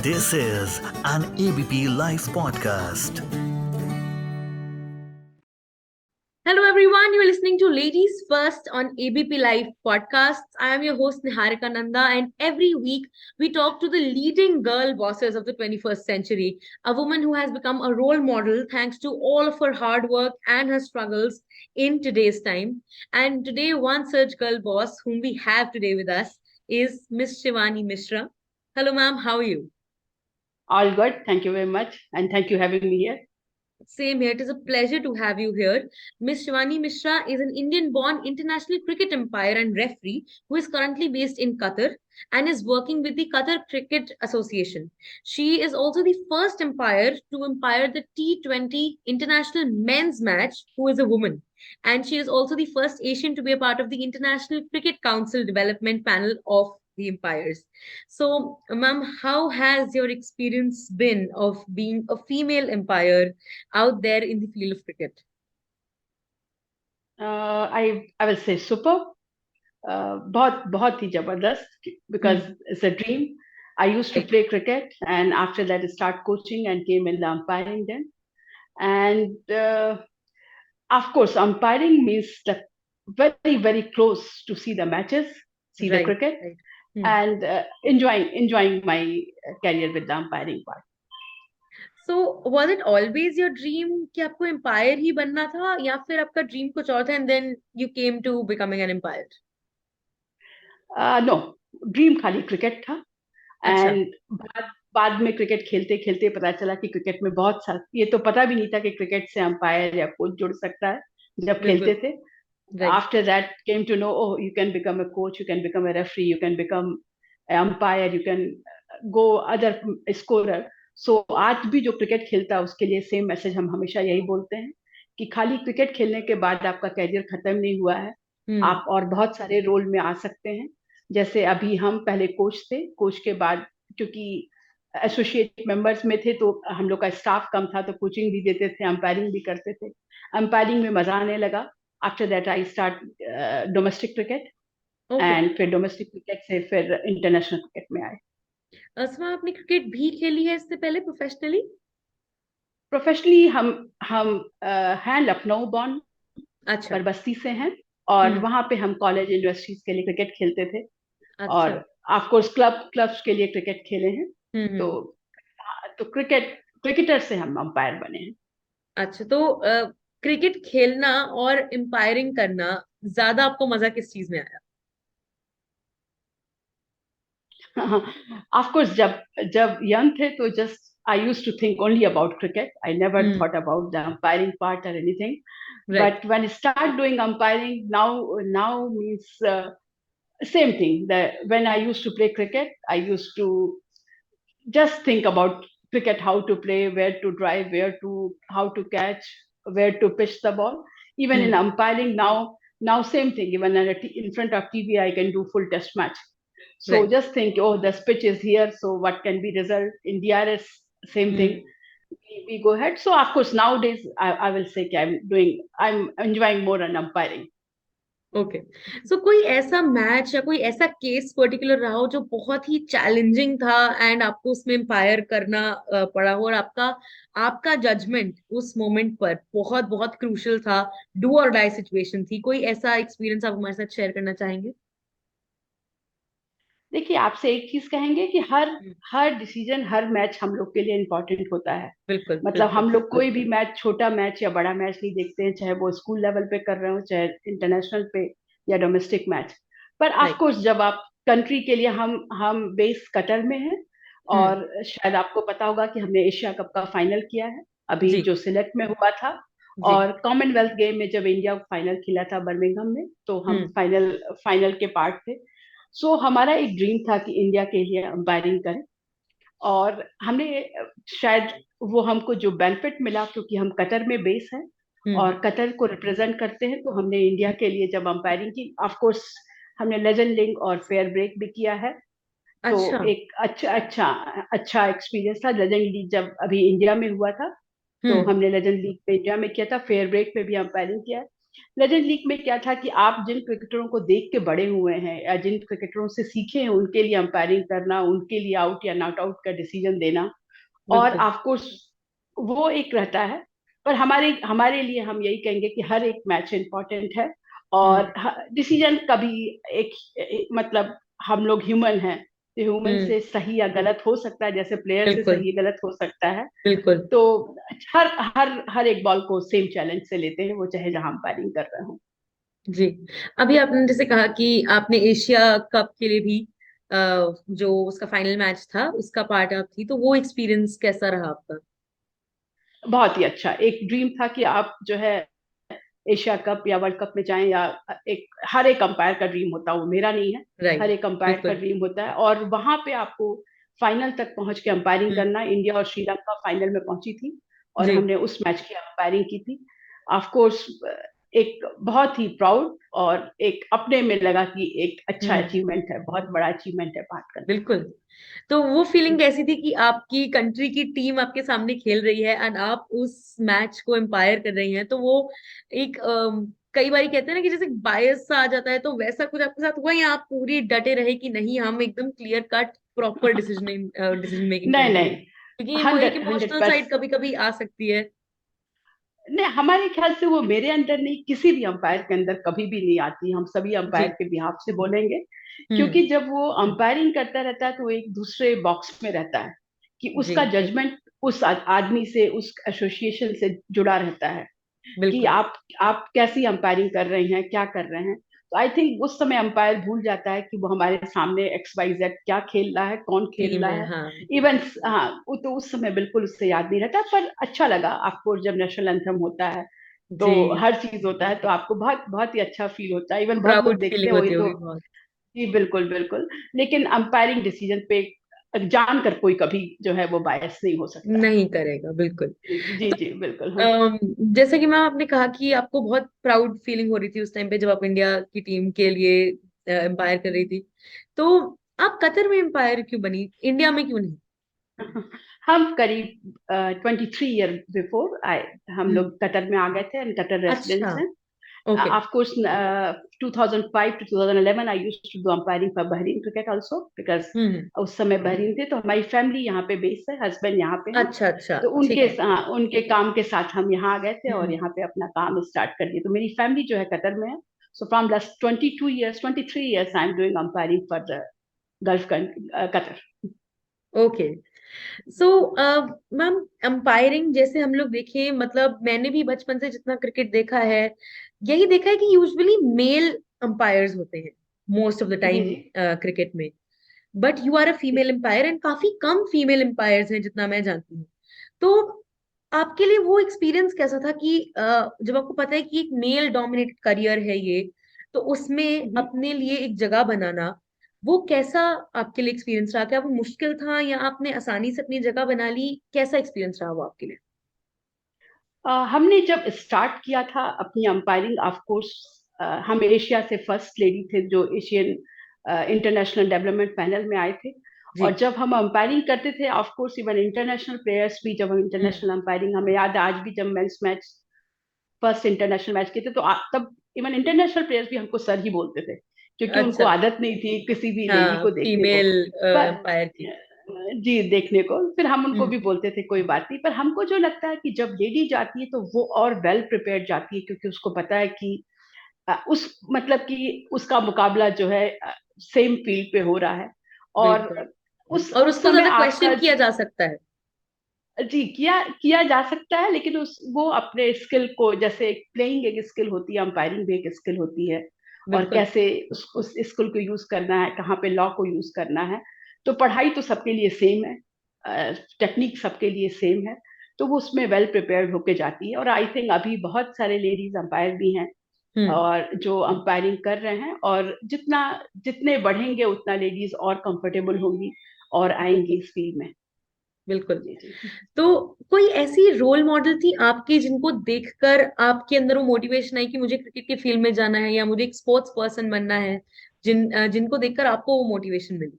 This is an ABP Life podcast. Hello everyone, you're listening to Ladies First on ABP Live podcasts. I am your host Niharika Nanda, and every week we talk to the leading girl bosses of the 21st century, a woman who has become a role model thanks to all of her hard work and her struggles in today's time. And today, one such girl boss whom we have today with us is Miss Shivani Mishra. Hello ma'am, how are you? All good. Thank you very much. And thank you having me here. Same here. It is a pleasure to have you here. Miss Shivani Mishra is an Indian born international cricket umpire and referee who is currently based in Qatar and is working with the Qatar Cricket Association. She is also the first umpire to umpire the T20 international men's match, who is a woman. And she is also the first Asian to be a part of the International Cricket Council development panel of the umpires. So, ma'am, how has your experience been of being a female umpire out there in the field of cricket? I will say super. बहुत ही जबरदस्त because Hmm. it's a dream. I used to Right. play cricket and after that I start coaching and came in the umpiring then. And of course, umpiring means the very close to see the matches, see the Right. cricket, Right. Hmm. and enjoying my career with the umpiring part. So, was it always your dream कि आपको empire ही बनना था या फिर आपका dream कुछ और था and then you came to becoming an umpire? No dream खाली क्रिकेट था अच्छा. एंड बाद में क्रिकेट खेलते खेलते पता चला कि क्रिकेट में बहुत सा ये तो पता भी नहीं था कि क्रिकेट से अंपायर या कोच जुड़ सकता है जब खेलते बिल्कुल. थे. Right. After that came to know, oh, you can become a coach, you can become a referee, you can become an umpire, you can go other scorer. So आज भी जो क्रिकेट खेलता है उसके लिए सेम मैसेज हम हमेशा यही बोलते हैं कि खाली क्रिकेट खेलने के बाद आपका कैरियर खत्म नहीं हुआ है. Hmm. आप और बहुत सारे रोल में आ सकते हैं. जैसे अभी हम पहले कोच थे, कोच के बाद क्योंकि एसोसिएट मेंबर्स में थे तो हम लोग का स्टाफ कम था तो कोचिंग भी देते थे, अंपायरिंग भी करते थे. अंपायरिंग में मजा आने लगा. After that I start domestic cricket Okay. And फिर डोमेस्टिक क्रिकेट से फिर इंटरनेशनल क्रिकेट में आए. असमा आपने क्रिकेट भी खेली है इससे पहले प्रोफेशनली? प्रोफेशनली हम हैं लखनऊ बॉर्न अच्छा. पर बस्ती से हैं और हम्म. वहां पे हम कॉलेज यूनिवर्सिटीज के लिए क्रिकेट खेलते थे और अच्छा. ऑफ कोर्स क्लब्स के लिए क्रिकेट खेले हैं. तो हम्म. तो क्रिकेटर से हम अंपायर बने हैं. अच्छा, तो क्रिकेट खेलना और एम्पायरिंग करना ज्यादा आपको मजा किस चीज में आया? ऑफ कोर्स जब यंग थे तो just I used to think only about cricket. I never hmm. Thought about the umpiring part और anything. Right. But when I start doing umpiring now means same thing. That when I used to play cricket, I used to just think about cricket, how to play, where to drive, how to catch, where to pitch the ball. Even in hmm. umpiring now same thing. Even in front of TV, I can do full test match. So right. just think, oh, the pitch is here. So what can be result in DRS? Same hmm. thing. We go ahead. So of course nowadays I will say I'm enjoying more on umpiring. Okay. So कोई ऐसा match या कोई ऐसा case particular रहा हो जो बहुत ही challenging था एंड आपको उसमें एम्पायर करना पड़ा हो और आपका आपका जजमेंट उस मोमेंट पर बहुत बहुत क्रूशियल था, डू और डाई सिचुएशन थी, कोई ऐसा एक्सपीरियंस आप हमारे साथ शेयर करना चाहेंगे? देखिए आपसे एक चीज कहेंगे कि हर हम्म. हर डिसीजन हर मैच हम लोग के लिए इम्पोर्टेंट होता है. बिल्कुल मतलब बिल्कुल. हम लोग कोई भी मैच छोटा मैच या बड़ा मैच नहीं देखते हैं, चाहे वो स्कूल लेवल पे कर रहे हो चाहे इंटरनेशनल पे या डोमेस्टिक मैच. पर ऑफ राइट. कोर्स जब आप कंट्री के लिए हम बेस कतर में हैं हम्म. और शायद आपको पता होगा कि हमने एशिया कप का फाइनल किया है अभी जी. जो सिलेक्ट में हुआ था. जी. और कॉमनवेल्थ गेम में जब इंडिया फाइनल खेला था बर्मिंघम में तो हम हम्म. फाइनल के पार्ट थे. सो हमारा एक ड्रीम था कि इंडिया के लिए अंपायरिंग करें और हमने शायद वो हमको जो बेनिफिट मिला क्योंकि हम कतर में बेस हैं हम्म. और कतर को रिप्रेजेंट करते हैं तो हमने इंडिया के लिए जब अंपायरिंग की ऑफ कोर्स हमने लेजेंड लिंग और फेयर ब्रेक भी किया है. तो अच्छा. एक अच्छा एक्सपीरियंस था. लेजेंड लीग जब अभी इंडिया में हुआ था तो हम्म. हमने लेजेंड लीग पे इंडिया में किया था, फेयर ब्रेक पे भी अंपायरिंग किया है. लेजेंड लीग में क्या था कि आप जिन क्रिकेटरों को देख के बड़े हुए हैं या जिन क्रिकेटरों से सीखे हैं उनके लिए अंपायरिंग करना, उनके लिए आउट या नॉट आउट का डिसीजन देना, और बिल्कुल। ऑफ कोर्स वो एक रहता है। पर हमारे हमारे लिए हम यही कहेंगे कि हर एक मैच इम्पोर्टेंट है, हम्म। और डिसीजन कभी मतलब हम लोग ह्यूमन हैं, तो ह्यूमन हम्म। से सही या गलत हो सकता है, जैसे प्लेयर से बिल्कुल। सही गलत हो सकता है। बिल्कुल। तो हर हर हर एक बॉल को सेम चैलेंज से लेते हैं, वो चाहे जहां अंपायरिंग कर रहे हो। जी। अभी आपने जैसे कहा कि आपने एशिया कप के लिए भी जो उसका फाइनल मैच था उसका पार्ट आप थी, तो वो एक्सपीरियंस कैसा रहा आपका? बहुत ही अच्छा, एक ड्रीम था कि आप जो है एशिया कप या वर्ल्ड कप में जाएं, या एक हर एक अंपायर का ड्रीम होता है, वो मेरा नहीं है, हर राइट। एक अंपायर का बिल्कुल। ड्रीम होता है। और वहां पे आपको फाइनल तक पहुंच के अंपायरिंग हम्म। करना, इंडिया और श्रीलंका फाइनल में पहुंची थी और जी। हमने उस मैच की अंपायरिंग की थी। ऑफ कोर्स एक बहुत ही प्राउड, और एक अपने में लगा कि एक अच्छा हम्म। अचीवमेंट है, बहुत बड़ा अचीवमेंट है बात करना। बिल्कुल। तो वो फीलिंग कैसी थी कि आपकी कंट्री की टीम आपके सामने खेल रही है एंड आप उस मैच को एम्पायर कर रही हैं, तो वो एक कई बार कहते हैं ना कि जैसे बायस सा आ जाता है, तो वैसा कुछ आपके साथ हुआ या आप पूरी डटे रहे कि नहीं हम एकदम clear cut proper decision making नहीं करेंगे? नहीं, क्योंकि वो एक 100 इमोशनल साइड कभी कभी आ सकती है। नहीं, हमारे ख्याल से वो मेरे अंदर नहीं, किसी भी अंपायर के अंदर कभी भी नहीं आती। हम सभी अंपायर जी। के बिहाफ से बोलेंगे, हम्म। क्योंकि जब वो अंपायरिंग करता रहता है तो वो एक दूसरे बॉक्स में रहता है, कि जी। उसका जजमेंट उस आदमी से, उस एसोसिएशन से जुड़ा रहता है, कि बिल्कुल। आप कैसी अंपायरिंग कर रहे हैं, क्या कर रहे हैं। तो आई थिंक उस समय अंपायर भूल जाता है कि वो हमारे सामने एक्स वाई जेड क्या खेल रहा है, कौन खेल टीम रहा है, है। हाँ। इवन हाँ, वो तो उस समय बिल्कुल उससे याद नहीं रहता। पर अच्छा लगा आपको, जब नेशनल एंथम होता है तो जी। हर चीज होता है, तो आपको बहुत बहुत ही अच्छा फील होता है। इवन बहुत लोग प्राउड देखते फीलिंग हैं, वही होती तो। होगी बहुत। जी बिल्कुल बिल्कुल। लेकिन अंपायरिंग डिसीजन पे जानकर कोई कभी जो है वो बायस नहीं हो सकता। नहीं करेगा, बिल्कुल। जी जी बिल्कुल, हाँ। अम, जैसे कि मैम आपने कहा कि आपको बहुत प्राउड फीलिंग हो रही थी उस टाइम पे जब आप इंडिया की टीम के लिए एम्पायर कर रही थी, तो आप कतर में एम्पायर क्यों बनी, इंडिया में क्यों नहीं? हम करीब 23 ईयर बिफोर आए, हम हम्म। लोग कतर में आ गए थे, एंड कतर अच्छा। रेसिडेंट्स हैं। Okay. Of course, 2005 to 2011, I used to do umpiring for Bahrain cricket also, because हम्म। उस समय बहरीन थे, तो हमारी फैमिली यहाँ पे बेस है, हस्बैंड यहाँ पे हैं। अच्छा अच्छा, तो ठीक उनके है। उनके काम के साथ हम यहाँ आ गए थे और हम्म। यहाँ पे अपना काम स्टार्ट कर दिया। तो मेरी फैमिली जो है कतर में है। So from last 22 years, 23 years I am doing umpiring for the gulf Qatar. Okay. So ma'am, umpiring जैसे हम लोग देखें, मतलब मैंने भी बचपन से जितना क्रिकेट देखा है, यही देखा है कि यूजुअली मेल अंपायर्स होते हैं मोस्ट ऑफ द जी टाइम जी क्रिकेट में। But you are a female umpire and काफी कम फीमेल एम्पायर्स हैं जितना मैं जानती हूँ। तो आपके लिए वो एक्सपीरियंस कैसा था कि जब आपको पता है कि एक मेल डोमिनेटेड करियर है ये, तो उसमें जी। अपने लिए एक जगह बनाना, वो कैसा आपके लिए एक्सपीरियंस रहा? क्या वो मुश्किल था या आपने आसानी से अपनी जगह बना ली? कैसा एक्सपीरियंस रहा वो आपके लिए? हमने जब स्टार्ट किया था अपनी अंपायरिंग, ऑफ कोर्स हम एशिया से फर्स्ट लेडी थे जो एशियन इंटरनेशनल डेवलपमेंट पैनल में आए थे। जी। और जब हम अंपायरिंग करते थे, of course even international players भी, जब हम हम्म। इंटरनेशनल अंपायरिंग, हमें याद है आज भी, जब men's match first international match किए थे, तो तब इवन इंटरनेशनल प्लेयर्स भी हमको सर ही बोलते थे, क्योंकि उनको अच्छा। आदत नहीं थी किसी भी लेडी हाँ, को देखने को। फीमेल पर एम्पायर की। जी देखने को, फिर हम उनको हम्म। भी बोलते थे कोई बात नहीं। पर हमको जो लगता है कि जब लेडी जाती है तो वो और वेल प्रिपेयर्ड जाती है, क्योंकि उसको पता है कि उस मतलब कि उसका मुकाबला जो है सेम फील्ड पे हो रहा है। और बिल्कुल। और उस उसको समय ज्यादा आपका, क्वेश्चन किया जा सकता है। जी किया किया जा सकता है, लेकिन उस वो अपने स्किल को, जैसे प्लेइंग एक स्किल होती है, अंपायरिंग भी एक स्किल होती है, और बिल्कुल। कैसे उस स्किल को यूज करना है, कहाँ पे लॉ को यूज करना है। तो पढ़ाई तो सबके लिए सेम है, टेक्निक सबके लिए सेम है, तो वो उसमें वेल प्रिपेयर्ड होके जाती है। और आई थिंक अभी बहुत सारे लेडीज अंपायर भी हैं हम्म। और जो अंपायरिंग कर रहे हैं, और जितने बढ़ेंगे उतना लेडीज और कंफर्टेबल होंगी और आएंगी इस फील्ड में। बिल्कुल। जी जी। तो कोई ऐसी रोल मॉडल थी आपकी जिनको देखकर आपके अंदर वो मोटिवेशन आई कि मुझे क्रिकेट के फील्ड में जाना है या मुझे एक स्पोर्ट्स पर्सन बनना है, जिनको देखकर आपको वो मोटिवेशन मिली?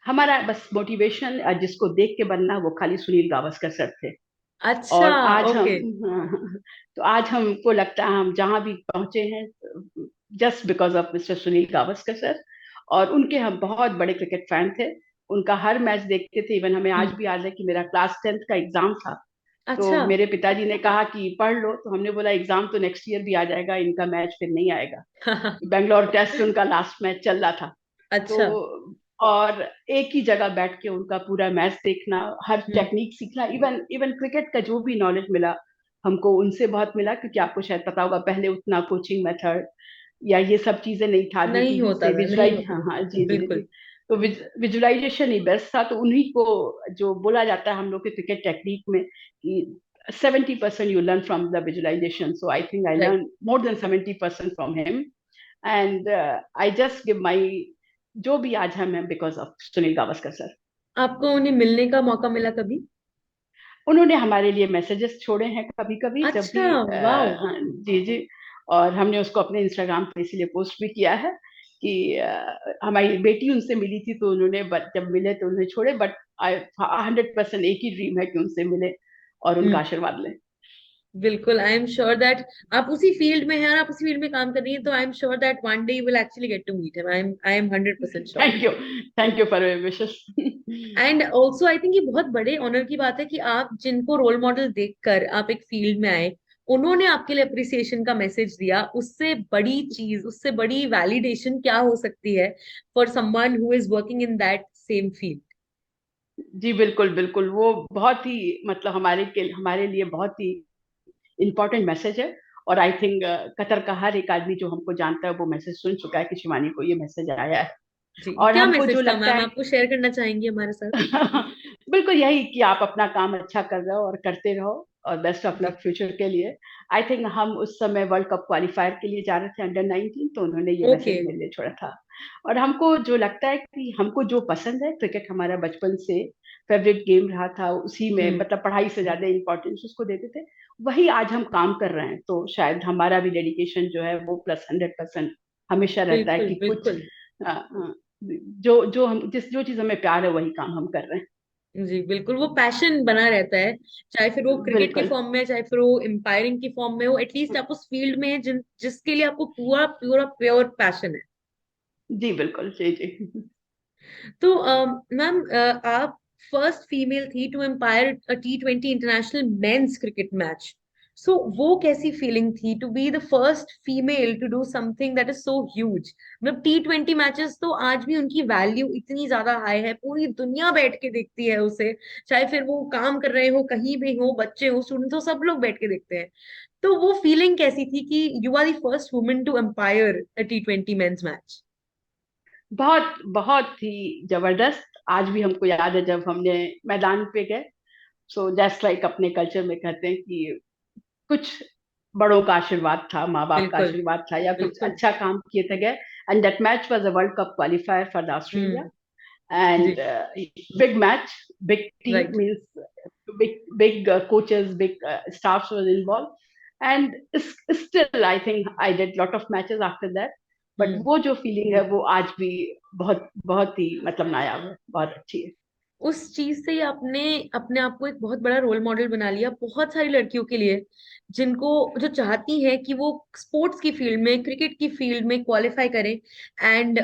हमारा बस मोटिवेशन जिसको देख के बनना, वो खाली सुनील गावस्कर सर थे। अच्छा, और आज हम ओके। तो आज हमको लगता है हम जहाँ भी पहुंचे हैं just because of mister Sunil Gavaskar sir. और उनके हम बहुत बड़े क्रिकेट फैन थे, उनका हर मैच देखते थे। इवन हमें आज हम्म। भी याद है कि मेरा क्लास 10th का एग्जाम था, तो अच्छा। मेरे पिताजी ने कहा कि पढ़ लो, तो हमने बोला एग्जाम तो नेक्स्ट ईयर भी आ जाएगा, इनका मैच फिर नहीं आएगा। बेंगलोर टेस्ट उनका लास्ट मैच चल रहा था। तो अच्छा। और एक ही जगह बैठ के उनका पूरा मैच देखना, हर हम्म। टेक्निक सीखना, इवन इवन क्रिकेट का जो भी नॉलेज मिला हमको उनसे बहुत मिला। क्योंकि आपको शायद पता होगा पहले उतना कोचिंग मेथड या ये सब चीजें नहीं था, अभी नहीं टीवी होता से था, नहीं विजुलाइज, होता हाँ था। हाँ जी जी जी। बिल्कुल। तो विजुअलाइजेशन ही बेस्ट था। तो उन्हीं को जो बोला जाता है हम लोग के क्रिकेट टेक्निक में कि 70% you learn from the visualization. So I think I right. learned more than 70% from him. And I just give my जो भी आज हम हैं because of Sunil Gavaskar sir. आपको उन्हें मिलने का मौका मिला कभी? उन्होंने हमारे लिए मैसेजेस छोड़े हैं कभी कभी जब भी अच्छा। वाओ। हाँ, जी जी। और हमने उसको अपने इंस्टाग्राम पे इसीलिए पोस्ट भी किया है कि हमारी बेटी उनसे मिली थी, तो उन्होंने जब मिले तो उन्हें छोड़े, बट आई 100% एक ही ड्रीम है कि उनसे मिले और उनका हम्म। आशीर्वाद लें। बिल्कुल, आई एम श्योर दैट आप उसी फील्ड में हैं और आप उसी फील्ड में काम कर रही हैं, तो I am sure that one day you will actually get to meet him. I am 100% sure. Thank you for your wishes. And also I think ये बहुत बड़े ऑनर की बात है कि आप जिनको रोल मॉडल देखकर आप एक फील्ड में आए, उन्होंने आपके लिए अप्रिसिएशन का मैसेज दिया। उससे बड़ी चीज, उससे बड़ी वैलिडेशन क्या हो सकती है for someone who is working in that same field. जी बिल्कुल बिल्कुल, वो बहुत ही मतलब हमारे लिए बहुत ही इम्पोर्टेंट मैसेज है। और आई थिंक कतर का हर एक आदमी जो हमको जानता है वो मैसेज सुन चुका है कि शिवानी को ये मैसेज आया है। जी, और क्या हमको जो मैसेज था लगता मैम, है आपको शेयर करना चाहेंगी हमारे साथ? बिल्कुल यही कि आप अपना काम अच्छा कर रहे हो और करते रहो, और बेस्ट ऑफ जी। लक फ्यूचर के लिए। आई थिंक हम उस समय वर्ल्ड कप क्वालिफायर के लिए जा रहे थे अंडर 19, तो उन्होंने ये ओके। मैसेज मेरे लिए छोड़ा था। और हमको जो लगता है कि हमको जो पसंद है, क्रिकेट हमारा बचपन से फेवरेट गेम रहा था, उसी में हम्म। मतलब पढ़ाई से ज्यादा इंपॉर्टेंस उसको देते थे, वही आज हम काम कर रहे हैं। तो शायद हमारा भी डेडिकेशन जो है वो प्लस 100% हमेशा रहता है बिल्कुल कि कुछ बिल्कुल। जो हम जो चीज हमें प्यार है वही काम हम कर रहे हैं। जी बिल्कुल, वो पैशन बना रहता है, चाहे फिर वो क्रिकेट की बिल्कुल फॉर्म में, चाहे फिर वो एम्पायरिंग की फॉर्म में हो, एटलीस्ट आप उस फील्ड में हैं जिसके लिए आपको पूरा पूरा प्योर पैशन है। जी बिल्कुल जी जी। तो मैम, आप फर्स्ट फीमेल थी to umpire a T20 international men's cricket match. So वो कैसी फीलिंग थी to be the first female to do something that is so huge? मतलब T20 मैचेस तो आज भी उनकी वैल्यू इतनी ज्यादा हाई है, पूरी दुनिया बैठ के देखती है उसे, चाहे फिर वो काम कर रहे हो, कहीं भी हो, बच्चे हो, स्टूडेंट्स हो, सब लोग बैठ के देखते हैं। तो वो फीलिंग कैसी थी कि you are the first woman to umpire a T20 men's match? बहुत बहुत ही जबरदस्त। आज भी हमको याद है जब हमने मैदान पे गए। सो जस्ट लाइक अपने कल्चर में कहते हैं कि कुछ बड़ों का आशीर्वाद था, माँ बाप का बिल्कुल आशीर्वाद था, या कुछ बिल्कुल। अच्छा काम किए थे गए। And that match was a world cup qualifier for the Australia. Hmm. And जी। Big match, big team right. Means big coaches, big staffs was involved. And still I think I did lot of matches after that. But hmm. वो जो feeling है वो आज भी बहुत बहुत ही मतलब नायाब है, बहुत अच्छी है। उस चीज से ही आपने अपने आप को एक बहुत बड़ा रोल मॉडल बना लिया बहुत सारी लड़कियों के लिए, जिनको जो चाहती हैं कि वो स्पोर्ट्स की फील्ड में, क्रिकेट की फील्ड में क्वालिफाई करें। एंड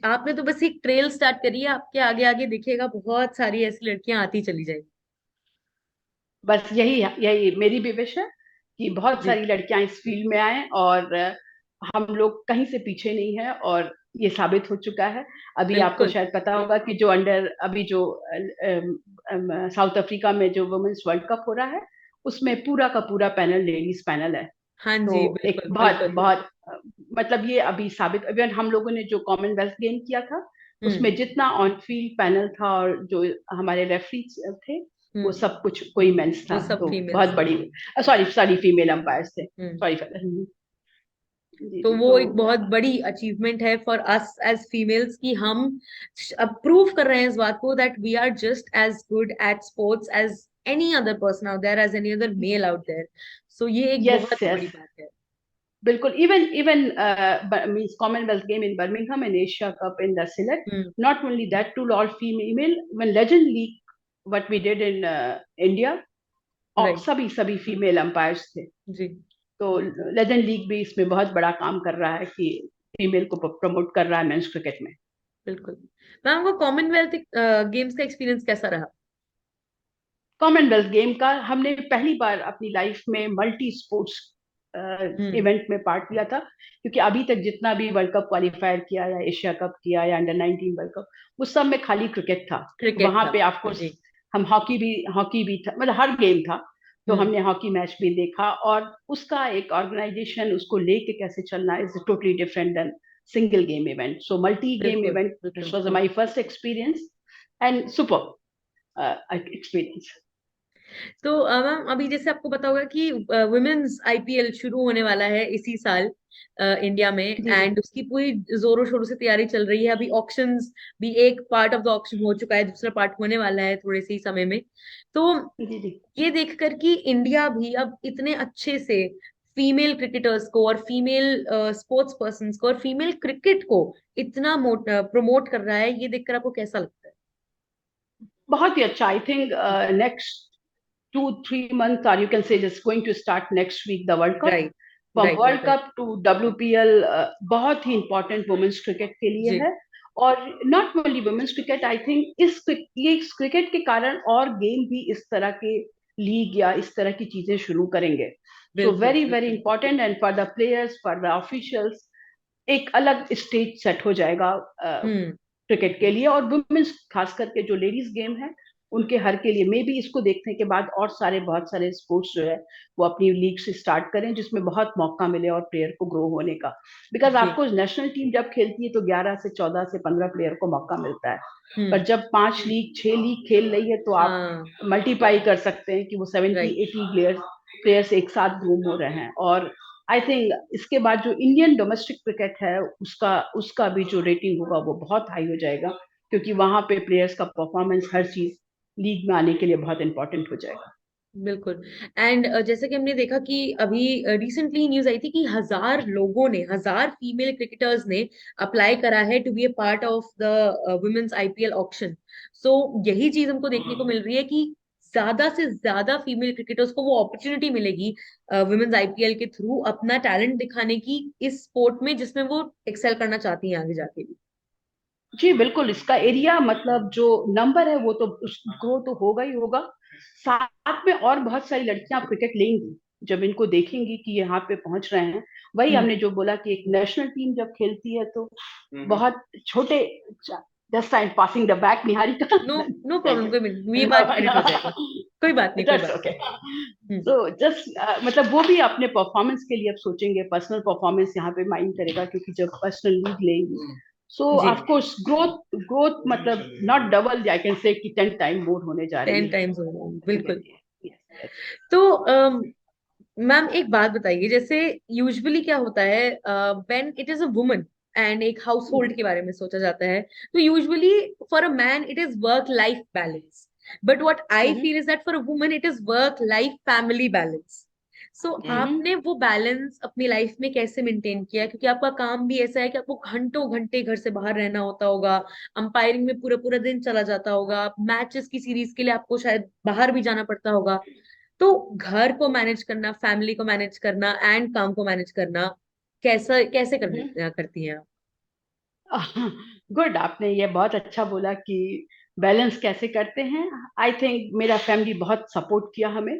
आपने तो बस एक ट्रेल स्टार्ट करी है, आपके आगे आगे दिखेगा, बहुत सारी ऐसी लड़कियां आती चली जाएंगी। बस यही यही मेरी भी विश है कि बहुत जी। सारी लड़कियां इस फील्ड में आए, और हम लोग कहीं से पीछे नहीं है, और ये साबित हो चुका है। अभी आपको बिल्कुल। शायद पता होगा कि जो अंडर अभी जो साउथ अफ्रीका में जो वुमेन्स वर्ल्ड कप हो रहा है, उसमें पूरा का पूरा पैनल लेडीज पैनल है। हाँ तो जी, एक बिल्कुल बहुत बिल्कुल। बहुत मतलब ये अभी साबित, इवन हम लोगों ने जो कॉमनवेल्थ गेम किया था हम्म। उसमें जितना ऑन फील्ड पैनल था और जो हमारे रेफरी थे, वो हम्म। सब कुछ कोई मेंस वो था। सब तो बहुत फीमेल्स थे। बड़ी, सॉरी सॉरी फीमेल अंपायर्स थे, हम्म। सॉरी फॉर जी तो जी। वो तो एक बहुत बड़ी अचीवमेंट है फॉर अस एज फीमेल्स कि हम अब प्रूव कर रहे हैं इस बात को that we are just as good at sports as any other person out there, as any other male out there. So ये एक यस बहुत यस बड़ी बात है। बिल्कुल। Even even means Commonwealth game in Birmingham and Asia cup in the Sylhet, hmm. not only that, to all female, even legend league what we did in India, और right. सभी female umpires थे। जी। तो legend league भी इसमें बहुत बड़ा काम कर रहा है कि फीमेल को प्रमोट कर रहा है मेंस क्रिकेट में। बिल्कुल। मैम, वो कॉमनवेल्थ गेम्स का एक्सपीरियंस कैसा रहा? कॉमनवेल्थ गेम का हमने पहली बार अपनी लाइफ में मल्टी स्पोर्ट्स हम्म। इवेंट में पार्ट लिया था, क्योंकि अभी तक जितना भी वर्ल्ड कप क्वालिफायर किया या एशिया कप किया या अंडर 19 वर्ल्ड कप, उस सब में खाली क्रिकेट था। क्रिकेट वहां था। पे ऑफकोर्स जी। हम हॉकी भी था, मतलब हर गेम था। तो हम्म। हमने हॉकी मैच भी देखा, और उसका एक ऑर्गेनाइजेशन उसको लेके कैसे चलना is totally different than single game event. So multi game बिल्कुल इवेंट, बिल्कुल। This was my first experience and super experience. तो मैम, अभी जैसे आपको पता होगा कि वुमेन्स आईपीएल शुरू होने वाला है इसी साल इंडिया में, जी जी एंड उसकी पूरी जोरों शोरों से तैयारी चल रही है। अभी ऑक्शंस भी, एक पार्ट ऑफ द ऑक्शन हो चुका है, दूसरा पार्ट होने वाला है थोड़े से ही समय में। तो जी जी। ये देखकर कि इंडिया भी अब इतने अच्छे से फीमेल क्रिकेटर्स को और फीमेल स्पोर्ट्स पर्सन को और फीमेल क्रिकेट को इतना प्रमोट कर रहा है, ये देखकर आपको कैसा लगता है? बहुत ही अच्छा। I think next 2-3 months, or you can say just going to start next week, the World Cup. Right From right World right right. Cup to WPL, बहुत ही इम्पोर्टेंट वुमेन्स क्रिकेट के लिए जी। है। और not only women's cricket, I think ये cricket के कारण और गेम भी इस तरह के लीग या इस तरह की चीजें शुरू करेंगे। सो बिल्कुल वेरी वेरी बिल्कुल। Important, and for the players, for the officials, एक अलग स्टेज सेट हो जाएगा हम्म। क्रिकेट के लिए। और वुमेन्स खास करके जो लेडीज गेम है उनके हर के लिए, मे भी इसको देखने के बाद और बहुत सारे स्पोर्ट्स जो है वो अपनी लीग से स्टार्ट करें, जिसमें बहुत मौका मिले और प्लेयर को ग्रो होने का। बिकॉज जी। आपको नेशनल टीम जब खेलती है तो 11 से 14 से 15 प्लेयर को मौका मिलता है। पर हम्म। जब 5 लीग 6 लीग खेल रही है तो आप हाँ। मल्टीप्लाई कर सकते हैं कि वो 70 राइट। 80 प्लेयर्स एक साथ ग्रूम हो रहे हैं। और आई थिंक इसके बाद जो इंडियन डोमेस्टिक क्रिकेट है उसका उसका भी जो रेटिंग होगा वो बहुत हाई हो जाएगा, क्योंकि वहां पे प्लेयर्स का परफॉर्मेंस हर चीज लीग में आने के लिए बहुत इंपॉर्टेंट हो जाएगा। बिल्कुल। एंड जैसे कि हमने देखा कि अभी रिसेंटली न्यूज आई थी कि 1000 फीमेल क्रिकेटर्स ने अप्लाई करा है to be a part of the women's IPL auction. So यही चीज हमको देखने को मिल रही है कि ज्यादा से ज्यादा फीमेल क्रिकेटर्स को वो अपॉर्चुनिटी मिलेगी वुमेन्स आईपीएल के थ्रू अपना टैलेंट दिखाने की इस स्पोर्ट में, जिसमें वो एक्सेल करना चाहती हैं आगे जाके भी। जी बिल्कुल, इसका एरिया मतलब जो नंबर है वो तो ग्रो तो होगा ही होगा। साथ में और बहुत सारी लड़कियां क्रिकेट लेंगी जब इनको देखेंगी कि यहाँ पे पहुंच रहे हैं। वही हम्म। हमने जो बोला कि एक नेशनल टीम जब खेलती है तो बहुत छोटे, just I am passing the back Niharika. No, no thank problem, you. कोई ये बात एडिट हो जाएगा। कोई बात नहीं, कोई दैट्स बात ओके। नहीं। सो जस्ट मतलब वो भी अपने परफॉर्मेंस के लिए अब सोचेंगे, पर्सनल परफॉर्मेंस यहाँ पे माइंड करेगा, क्योंकि जब पर्सनल लीग लेंगी सो जी। ऑफ कोर्स ग्रोथ मतलब not double, I can say कि 10 टाइम मोर होने जा रही 10 है टाइम्स हो रहा है, बिल्कुल। डेफिनेटली। Yes yes. तो मैम, एक बात बताइए, जैसे यूजुअली क्या होता है when it is a woman and एक हाउस होल्ड के बारे में सोचा जाता है, तो usually for a man it is work life balance, but what I feel is that for a woman it is work life family balance. So आपने वो बैलेंस अपनी लाइफ में कैसे मेंटेन किया? क्योंकि आपका काम भी ऐसा है कि आपको घंटों घंटे घर से बाहर रहना होता होगा, अंपायरिंग में पूरा पूरा दिन चला जाता होगा, मैचेस की सीरीज के लिए आपको शायद बाहर भी जाना पड़ता होगा। तो घर को मैनेज करना, फैमिली को मैनेज करना एंड काम को मैनेज करना, कैसा कैसे करती हैं आप? गुड, आपने ये बहुत अच्छा बोला कि बैलेंस कैसे करते हैं। आई थिंक मेरा फैमिली बहुत सपोर्ट किया हमें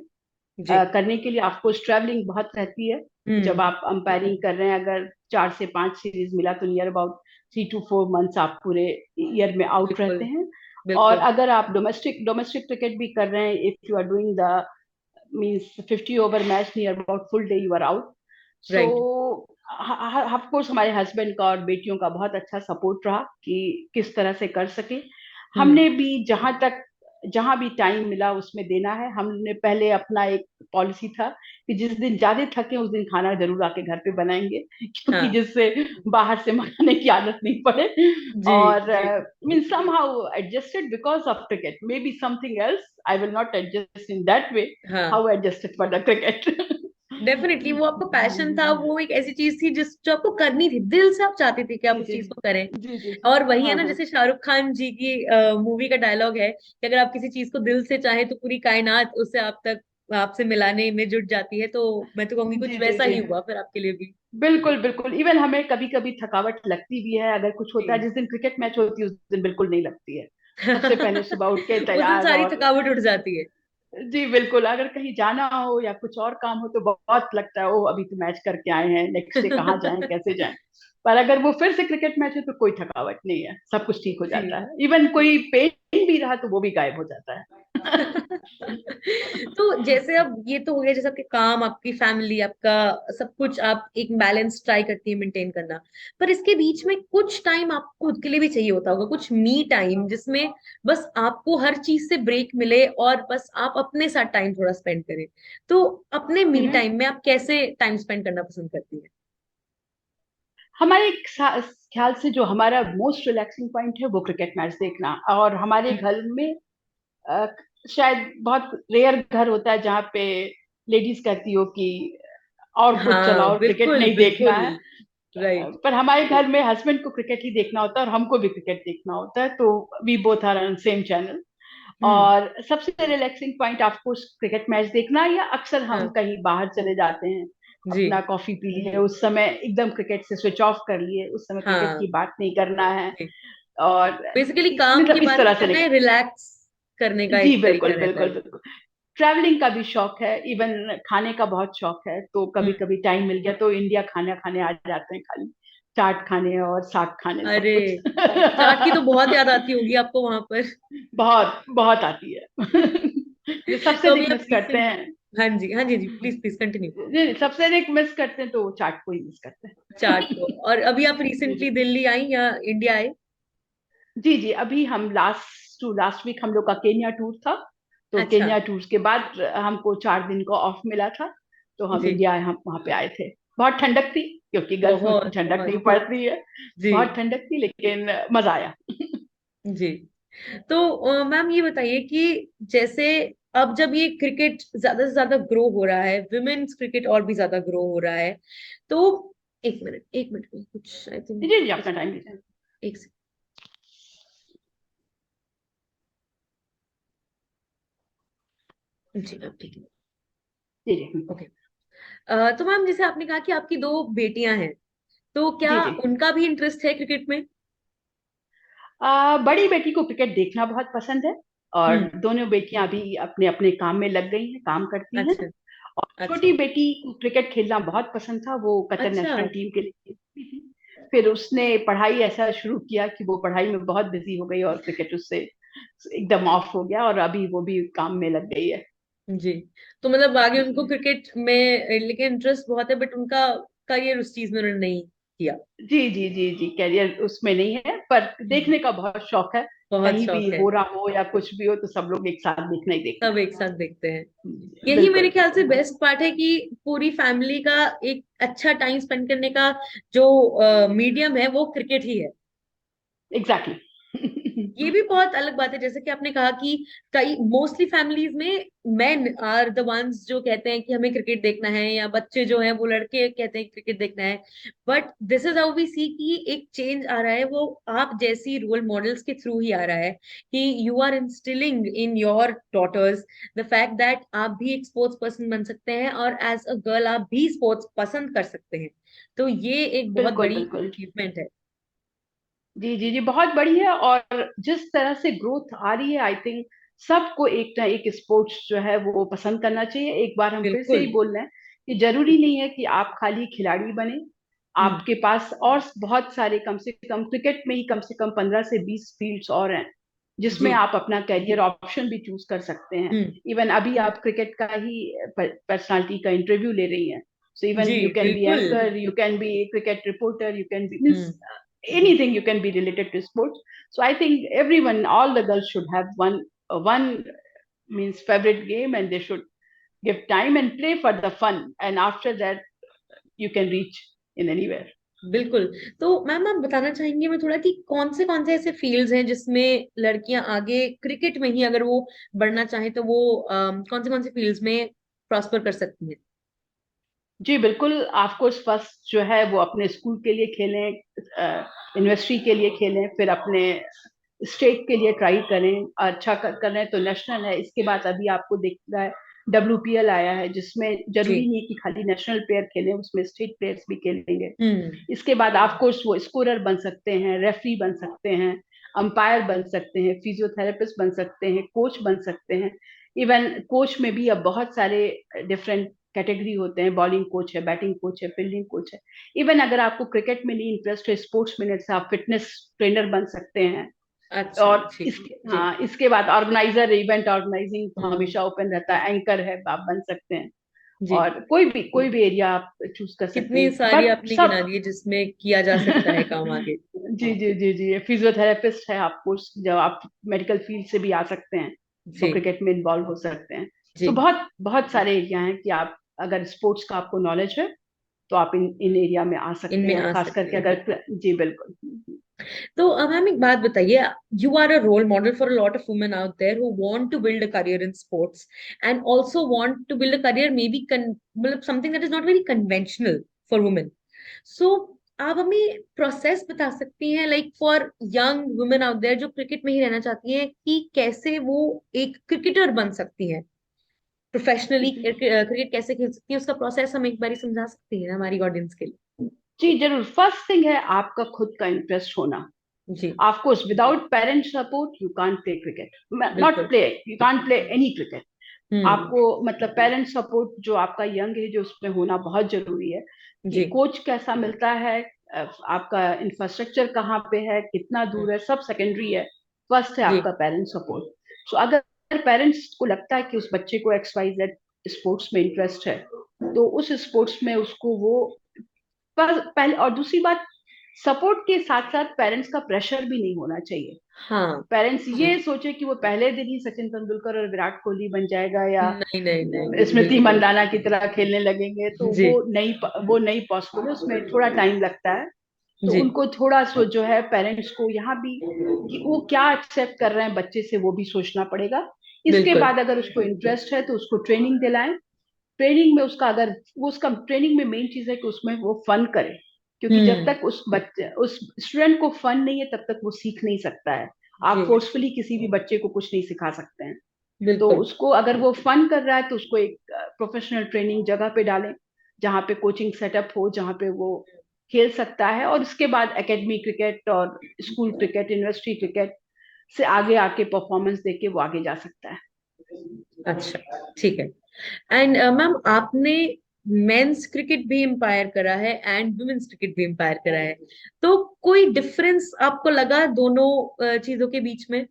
जी। करने के लिए। आपको ट्रैवलिंग बहुत रहती है जब हम्म। आप अंपायरिंग कर रहे हैं। अगर 4 से 5 सीरीज मिला तो नियर अबाउट 3 to 4 months आप पूरे ईयर में आउट रहते बिल्कुल हैं। और बिल्कुल। अगर आप डोमेस्टिक क्रिकेट भी कर रहे हैं, if you are doing the means 50 over match, near about full day you are out. So right. Of course हमारे हस्बैंड का और बेटियों का बहुत अच्छा सपोर्ट रहा कि किस तरह से कर सके। हम्म। हमने भी जहां भी टाइम मिला उसमें देना है। हमने पहले अपना एक पॉलिसी था कि जिस दिन ज्यादा थके उस दिन खाना जरूर आके घर पे बनाएंगे, क्योंकि हाँ। जिससे बाहर से मंगाने की आदत नहीं पड़े। जी और जी। Mean somehow adjusted because of cricket, maybe something else I will not adjust in that way, हाँ। how I adjusted for the cricket. Definitely वो आपका पैशन था, वो एक ऐसी चीज थी जिस जो आपको करनी थी, दिल से आप चाहते थे कि आप जी उस जी चीज को करें। जी जी। और वही है हाँ ना, हाँ। जैसे शाहरुख खान जी की मूवी का डायलॉग है कि अगर आप किसी चीज को दिल से चाहें तो पूरी कायनात उसे आप तक आपसे मिलाने में जुट जाती है। तो मैं तो कहूंगी जी कुछ जी वैसा जी। ही हुआ फिर आपके लिए भी। बिल्कुल बिल्कुल, इवन हमें कभी कभी थकावट लगती भी है, अगर कुछ होता है, जी। जिस दिन क्रिकेट मैच होती है उस दिन बिल्कुल नहीं लगती है। सबसे पहले सुबह उठ के उस दिन तैयार सारी और थकावट उठ जाती है। जी बिल्कुल, अगर कहीं जाना हो या कुछ और काम हो तो बहुत लगता है, ओ अभी तो मैच करके आए हैं, नेक्स्ट डे कहाँ जाएं कैसे जाएं। पर अगर वो फिर से क्रिकेट मैच है तो कोई थकावट नहीं है, सब कुछ ठीक हो जी। जाता है, इवन कोई पेन भी रहा तो वो भी गायब हो जाता है। तो जैसे अब ये तो हो गया, जैसे आपके काम, आपकी फैमिली, आपका सब कुछ, आप एक बैलेंस ट्राई करती है मेंटेन करना। पर इसके बीच में कुछ टाइम आपको खुद के लिए भी चाहिए होता होगा, कुछ मी टाइम, जिसमें बस आपको हर चीज से ब्रेक मिले और बस आप अपने साथ टाइम थोड़ा स्पेंड करें। तो अपने मी हम्म। टाइम में आप कैसे टाइम स्पेंड करना पसंद करती है? हमारे ख्याल से जो हमारा मोस्ट रिलैक्सिंग पॉइंट है वो क्रिकेट मैच देखना, और हमारे हम्म। घर में अ, शायद बहुत रेयर घर होता है जहाँ पे लेडीज कहती हो कि और कुछ हाँ चलाओ, क्रिकेट बिल्कुल नहीं देखना बिल्कुल। है। राइट। पर हमारे घर में हस्बैंड को क्रिकेट ही देखना होता है और हमको भी क्रिकेट देखना होता है, तो we both are on same channel. Hmm. और सबसे रिलैक्सिंग पॉइंट आपको क्रिकेट मैच देखना, या अक्सर हम हाँ। कहीं बाहर चले जाते हैं, जी। अपना कॉफी पी लिए, उस समय एकदम क्रिकेट से स्विच ऑफ कर लिए, उस समय क्रिकेट हाँ। की बात नहीं करना है। जी। और बेसिकली काम की मतलब इस बात तरह नहीं से करना है, निकल। रिलैक्स करने का जी एक तरीका बिल्कुल रहता है। बिल्कुल बिल्कुल। ट्रैवलिंग का भी शौक है, इवन खाने का बहुत शौक है, तो कभी हम्म। कभी टाइम मिल गया तो इंडिया खाना खाने आ जाते हैं, खाली चाट खाने और साग खाने सब अरे, कुछ। चाट की तो बहुत याद आती होगी आपको वहां पर। बहुत बहुत आती है। जो सबसे तो अभी अधिक आप मिस करते रिसेंट, हैं। हाँ जी हाँ जी जी, प्लीज प्लीज कंटिन्यू। जी, सबसे अधिक मिस करते हैं तो चाट को ही मिस करते चाट को। हैं। और अभी आप जी रिसेंटली जी दिल्ली आई या इंडिया आए? जी जी, अभी हम लास्ट वीक हम लोग का केन्या टूर था, तो अच्छा। केन्या टूर के बाद हमको 4 दिन का ऑफ मिला था, तो हम जी। इंडिया हम वहाँ पे आए थे। बहुत ठंडक थी, क्योंकि गल्फ में बहुत ठंडक बहुत। नहीं पड़ती है। जी। बहुत ठंडक थी लेकिन मजा आया। जी। तो मैम ये बताइए कि जैसे अब जब ये क्रिकेट ज्यादा से ज्यादा ग्रो हो रहा है, विमेन्स क्रिकेट और भी ज्यादा ग्रो हो रहा है, तो एक मिनट में कुछ आई थिंक जी जी, कुछ, अपना टाइम लीजिए। एक सेकंड जी मैम, ठीक है। जी जी ओके। तो मैम जैसे आपने कहा कि आपकी दो बेटियां हैं, तो क्या जी जी। उनका भी इंटरेस्ट है क्रिकेट में? बड़ी बेटी को क्रिकेट देखना बहुत पसंद है, और हम्म। दोनों बेटियां अभी अपने अपने काम में लग गई हैं, काम करती हैं। अच्छा। और अच्छा। छोटी बेटी को क्रिकेट खेलना बहुत पसंद था, वो कतर अच्छा। नेशनल टीम के लिए खेलती थी। फिर उसने पढ़ाई ऐसा शुरू किया कि वो पढ़ाई में बहुत बिजी हो गई और क्रिकेट उससे एकदम ऑफ हो गया, और अभी वो भी काम में लग गई है। जी। तो मतलब आगे उनको क्रिकेट में लेकिन इंटरेस्ट बहुत है, बट उनका करियर उस चीज में उन्होंने नहीं किया। जी जी जी जी, कैरियर उसमें नहीं है, पर हम्म। देखने का बहुत शौक है। बहुत कहीं भी शौक है। हो रहा हो या कुछ भी हो तो सब लोग एक साथ देखना ही देखना सब एक साथ देखते हैं। है। यही बिल्कुल मेरे ख्याल से बिल्कुल। बेस्ट पार्ट है कि पूरी फैमिली का एक अच्छा टाइम स्पेंड करने का जो मीडियम है वो क्रिकेट ही है। एग्जैक्टली। ये भी बहुत अलग बात है, जैसे कि आपने कहा कि कई मोस्टली फैमिलीज में मेन आर द वंस जो कहते हैं कि हमें क्रिकेट देखना है, या बच्चे जो हैं वो लड़के कहते हैं क्रिकेट देखना है। But this is how we see कि एक चेंज आ रहा है, वो आप जैसी रोल मॉडल्स के थ्रू ही आ रहा है कि you are instilling in your daughters the fact that आप भी एक स्पोर्ट्स पर्सन बन सकते हैं, और एज अ गर्ल आप भी स्पोर्ट्स पसंद कर सकते हैं। तो ये एक बहुत बिल्कुल बड़ी बिल्कुल। अचीवमेंट है। जी जी जी, बहुत बड़ी है, और जिस तरह से ग्रोथ आ रही है, आई थिंक सबको एक ना एक स्पोर्ट्स जो है वो पसंद करना चाहिए। एक बार हम फिर से बिल्कुल। ही बोल रहे हैं कि जरूरी नहीं है कि आप खाली खिलाड़ी बने, हम्म। आपके पास और बहुत सारे, कम से कम क्रिकेट में ही कम से कम 15 से 20 फील्ड्स और हैं जी। जिसमें आप अपना कैरियर ऑप्शन भी चूज कर सकते हैं। हम्म। इवन अभी आप क्रिकेट का ही पर्सनालिटी का इंटरव्यू ले रही हैं, सो इवन जी यू कैन बी बिल्कुल। Anchor, you can be cricket reporter, you can be means hmm. anything you can be related to sports. So I think everyone, all the girls should have one means favorite game, and they should give time and play for the fun, and after that you can reach in anywhere. बिल्कुल। तो ma'am आप बताना चाहेंगे मैं थोड़ा कि कौन से ऐसे फील्ड्स हैं जिसमें लड़कियां आगे क्रिकेट में ही अगर वो बढ़ना चाहें तो वो कौन से फील्ड्स में प्रॉस्पर कर सकती हैं? जी बिल्कुल, ऑफ कोर्स फर्स्ट जो है वो अपने स्कूल के लिए खेलें, यूनिवर्सिटी के लिए खेलें, फिर अपने स्टेट के लिए ट्राई करें, अच्छा कर रहे हैं तो नेशनल है। इसके बाद अभी आपको दिख रहा है WPL आया है, जिसमें जी। जरूरी नहीं है कि खाली नेशनल प्लेयर खेलें, उसमें स्टेट प्लेयर्स भी खेलेंगे। हम्म। इसके बाद ऑफ कोर्स वो स्कोरर बन सकते हैं, रेफरी बन सकते हैं, अंपायर बन सकते हैं, फिजियोथेरेपिस्ट बन सकते हैं, कोच बन सकते हैं। इवन कोच में भी अब बहुत सारे डिफरेंट कैटेगरी होते हैं, बॉलिंग कोच है, बैटिंग कोच है, फील्डिंग कोच है। इवन अगर आपको क्रिकेट में नहीं इंटरेस्ट है, स्पोर्ट्स मिनट से आप फिटनेस ट्रेनर बन सकते हैं। अच्छा और जी। जी। हाँ, इसके बाद ऑर्गेनाइजर, इवेंट ऑर्गेनाइजिंग तो हम्म। हमेशा ओपन रहता है, एंकर है, आप बन सकते हैं। जी। और कोई भी एरिया आप चूज कर सकते कितनी हैं, सारी बट आपने गिना सब दी है जिसमें किया जा सकता है काम आगे। जी जी जी जी, फिजियोथेरेपिस्ट है आपको, जब आप मेडिकल फील्ड से भी आ सकते हैं तो जी। क्रिकेट में इन्वॉल्व हो सकते हैं। तो जी। बहुत बहुत सारे एरिया हैं कि आप अगर स्पोर्ट्स का आपको नॉलेज है तो आप इन एरिया में आ सकते इनमें हैं, आ खास सकते करके हैं। अगर जी बिल्कुल। तो अब हम एक बात बताइए, you are a role model for a lot of women out there who want to build a career in sports and also want to build a career maybe मतलब something that is not very conventional for women. So आप हमें process बता सकती हैं, like for young women out there जो cricket में ही रहना चाहती हैं, कि कैसे वो एक क्रिकेटर बन सकती हैं, प्रोफेशनली क्रिकेट कैसे खेल सकती है, उसका प्रोसेस हम एक बार समझा सकती हैं ना हमारी ऑडियंस के लिए। जी जरूर, फर्स्ट थिंग है आपका खुद का इंटरेस्ट होना। जी। Of course without parent support you can't play cricket, not बिल्कुल। Play, you can't play any cricket. Hmm. आपको मतलब पेरेंट सपोर्ट जो आपका यंग एज है उसमें होना बहुत जरूरी है, कि जी। कोच कैसा मिलता है, आपका इंफ्रास्ट्रक्चर कहाँ पे है, कितना हम्म। दूर है, सब सेकेंडरी है। फर्स्ट है जी। आपका पेरेंट सपोर्ट। सो अगर पेरेंट्स को लगता है कि उस बच्चे को XYZ स्पोर्ट्स में इंटरेस्ट है, तो उस स्पोर्ट्स में उसको वो पहले, और दूसरी बात, सपोर्ट के साथ साथ पेरेंट्स का प्रेशर भी नहीं होना चाहिए। हाँ। पेरेंट्स जी। ये सोचे कि वो पहले दिन ही सचिन तेंदुलकर और विराट कोहली बन जाएगा, या नहीं नहीं नहीं नहीं, स्मृति बिल्कुल। मंदाना की तरह खेलने लगेंगे, तो जी। वो नहीं पॉसिबल है, उसमें थोड़ा टाइम लगता है। तो जी। उनको थोड़ा सो जो है पेरेंट्स को यहाँ भी कि वो क्या एक्सेप्ट कर रहे हैं बच्चे से, वो भी सोचना पड़ेगा। इसके बिल्कुल। बाद अगर उसको इंटरेस्ट है तो उसको ट्रेनिंग दिलाएं। ट्रेनिंग में उसका अगर वो उसका ट्रेनिंग में मेन चीज है कि उसमें वो फन करे, क्योंकि जब हम्म। तक उस स्टूडेंट को फन नहीं है तब तक वो सीख नहीं सकता है। जी। आप फोर्सफुली किसी भी बच्चे को कुछ नहीं सिखा सकते हैं। तो बिल्कुल। उसको अगर वो फन कर रहा है तो उसको एक प्रोफेशनल ट्रेनिंग जगह पे डालें, जहाँ पे कोचिंग सेटअप हो, जहाँ पे वो खेल सकता है। और उसके बाद एकेडमी क्रिकेट और स्कूल क्रिकेट, यूनिवर्सिटी क्रिकेट से आगे आके परफॉर्मेंस देके वो आगे जा सकता है। अच्छा, ठीक है। एंड मैम, आपने मेंस क्रिकेट भी एम्पायर करा है एंड वुमेन्स क्रिकेट भी एम्पायर करा है, तो कोई डिफरेंस आपको लगा दोनों चीजों के बीच में?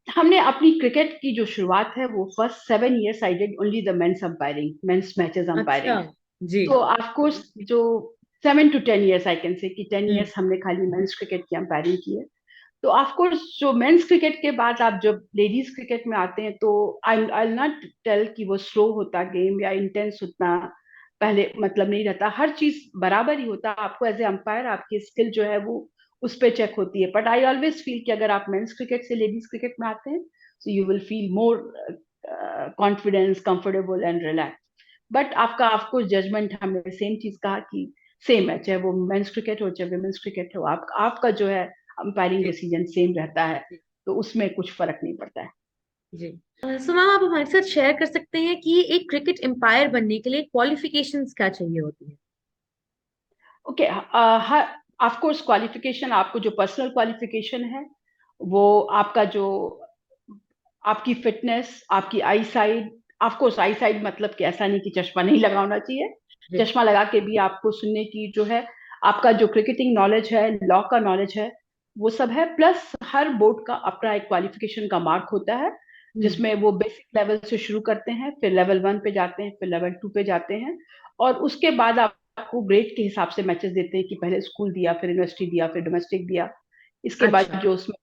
हमने अपनी क्रिकेट की जो शुरुआत है वो first 7 years I did only the men's umpiring, men's matches अच्छा। अंपायरिंग। जी। तो ऑफ कोर्स जो 7 to 10 years I can say कि 10 years हम्म। हमने खाली मेंस क्रिकेट की अंपायरिंग की है। तो ऑफ कोर्स जो मेंस क्रिकेट के बाद आप जब लेडीज क्रिकेट में आते हैं तो आई नॉट टेल कि वो स्लो होता गेम या इंटेंस उतना पहले मतलब नहीं रहता, हर चीज बराबर ही होता। आपको एज ए अंपायर आपकी स्किल जो है वो उस पर चेक होती है। बट आई ऑलवेज फील कि अगर आप मेंस क्रिकेट से लेडीज क्रिकेट में आते हैं so you will feel more confidence, comfortable and relaxed. But आपका आपको जजमेंट, हमने सेम चीज कहा कि सेम है, चाहे वो मेंस क्रिकेट हो चाहे वुमेन्स क्रिकेट हो, आपका जो है अंपायरिंग जी। डिसीजन सेम रहता है। जी। तो उसमें कुछ फर्क नहीं पड़ता है। जी। सो मैम, आप हमारे साथ शेयर कर सकते हैं कि एक क्रिकेट एम्पायर बनने के लिए क्वालिफिकेशंस क्या चाहिए होती है? ओके, ऑफ कोर्स क्वालिफिकेशन, आपको जो पर्सनल क्वालिफिकेशन है वो आपका जो आपकी फिटनेस, आपकी eyesight. Of course eyesight मतलब कि ऐसा नहीं कि चश्मा नहीं लगा होना चाहिए, जी। चश्मा लगा के भी आपको सुनने की जो है, आपका जो क्रिकेटिंग नॉलेज है, लॉ का नॉलेज है, वो सब है। प्लस हर बोर्ड का अपना एक क्वालिफिकेशन का मार्क होता है, हम्म। जिसमें वो बेसिक लेवल से शुरू करते हैं, फिर लेवल 1 पे जाते हैं, फिर लेवल 2 पे जाते हैं। और उसके बाद आपको ग्रेड के हिसाब से मैचेस देते हैं कि पहले स्कूल दिया, फिर यूनिवर्सिटी दिया, फिर डोमेस्टिक दिया। इसके बाद अच्छा। जो उसमें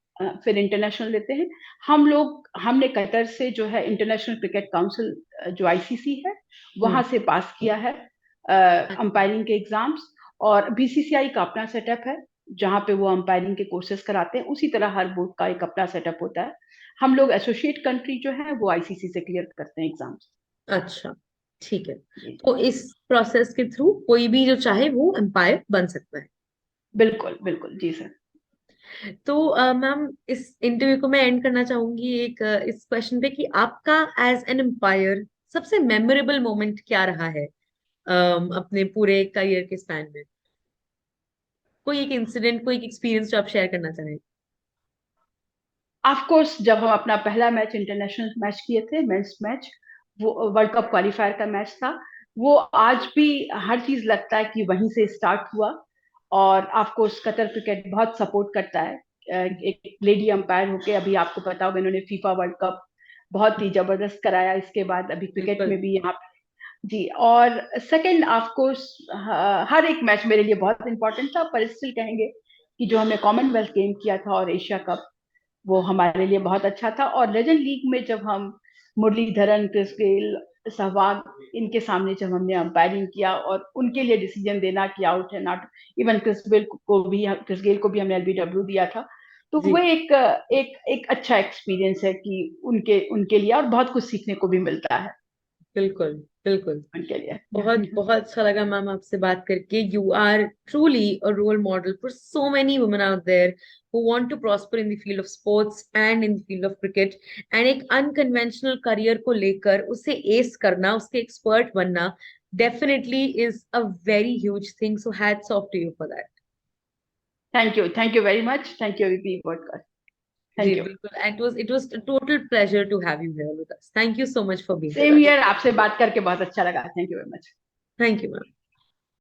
फिर इंटरनेशनल देते हैं। हमने कतर से जो है इंटरनेशनल क्रिकेट काउंसिल, जो ICC है, वहां हम्म। से पास किया है अच्छा। अंपायरिंग के एग्जाम्स। और BCCI का अपना सेटअप है जहाँ पे वो अंपायरिंग के कोर्सेज कराते हैं। उसी तरह हर बोर्ड का एक अपना सेटअप होता है। हम लोग एसोसिएट कंट्री जो है वो ICC से क्लियर करते हैं एग्जाम्स। अच्छा, ठीक है। जी तो इस प्रोसेस के थ्रू कोई भी जो चाहे वो एम्पायर बन सकता है। बिल्कुल बिल्कुल जी सर। तो मैम, इस इंटरव्यू को मैं एंड करना चाहूंगी एक इस क्वेश्चन पे कि आपका एज एन एम्पायर सबसे मेमोरेबल मोमेंट क्या रहा है अपने पूरे करियर के स्पैन में? कोई एक इंसिडेंट, कोई एक एक्सपीरियंस जो आप शेयर करना चाहें। ऑफ कोर्स जब हम अपना पहला मैच इंटरनेशनल मैच किए थे, मेंस मैच, वो वर्ल्ड कप क्वालिफायर का मैच था। वो आज भी हर चीज लगता है कि वहीं से स्टार्ट हुआ। और ऑफ कोर्स कतर क्रिकेट बहुत सपोर्ट करता है। एक लेडी अंपायर होके, अभी आपको पता होगा इन्होंने फीफा वर्ल्ड कप बहुत ही जबरदस्त कराया। इसके बाद अभी क्रिकेट बिल्कुल। में भी यहाँ जी। और सेकंड ऑफ कोर्स हर एक मैच मेरे लिए बहुत इंपॉर्टेंट था, पर स्टिल कहेंगे कि जो हमने कॉमनवेल्थ गेम किया था और एशिया कप, वो हमारे लिए बहुत अच्छा था। और लेजेंड लीग में जब हम मुरलीधरन, क्रिस गेल, सहवाग, इनके सामने जब हमने अंपायरिंग किया और उनके लिए डिसीजन देना कि आउट है नॉट, इवन क्रिस गेल को भी हमने एलबीडब्ल्यू दिया था। तो जी, वो एक अच्छा एक्सपीरियंस है कि उनके उनके लिए, और बहुत कुछ सीखने को भी मिलता है बिल्कुल, बिल्कुल। उनके लिए। बहुत बहुत अच्छा लगा मैम आपसे बात करके। You are truly a role model for so many women out there who want to prosper in the field of sports and in the field of cricket, and एक अनकन्वेंशनल करियर को लेकर उसे S करना, उसके expert बनना definitely is a very huge thing, so hats off to you for that. Thank you very much, thank you VP podcast, जी thank you. बिल्कुल, and it was a total pleasure to have you here with us. Thank you so much for being with same us. Year, आपसे बात करके बहुत अच्छा लगा, thank you very much. Thank you, ma'am.